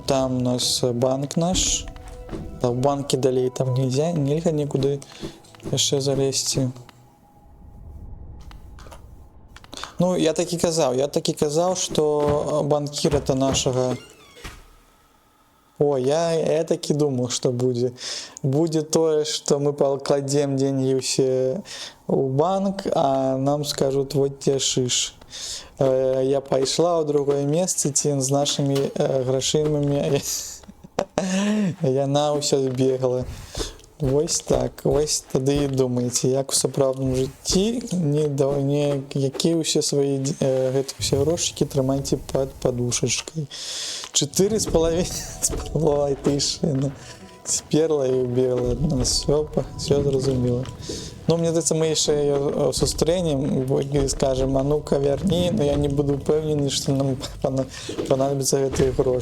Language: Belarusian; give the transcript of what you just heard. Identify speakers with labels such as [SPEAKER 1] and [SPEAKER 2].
[SPEAKER 1] Там у нас банк наш. А в банке далей там нельзя нікуди яшчэ залезці. Ну, я так і казаў, што банкіра-то нашага... О, я так і думаў, што будзе. Будзе тое, што мы пакладзем деньги ўсе ў банк, а нам скажут, вот тебе шиш. Я пайшла ў другое месца, ці з нашымі грашымамі. Яна ўсё збегла. Вось так, вось тады і думаеце, як у сапраўдным жыцці, якія ўсе свае гэты ўсе грошыкі трымайце пад падушачкай. 4,5 тысячи сперла і убегла ад нас. Все зразумела. Ну, мне здаецца, мы яшчэ яе сустрэнем і скажем, а ну-ка вярні, но я не буду упэўнены, што нам панадобяцца гэтыя грошы.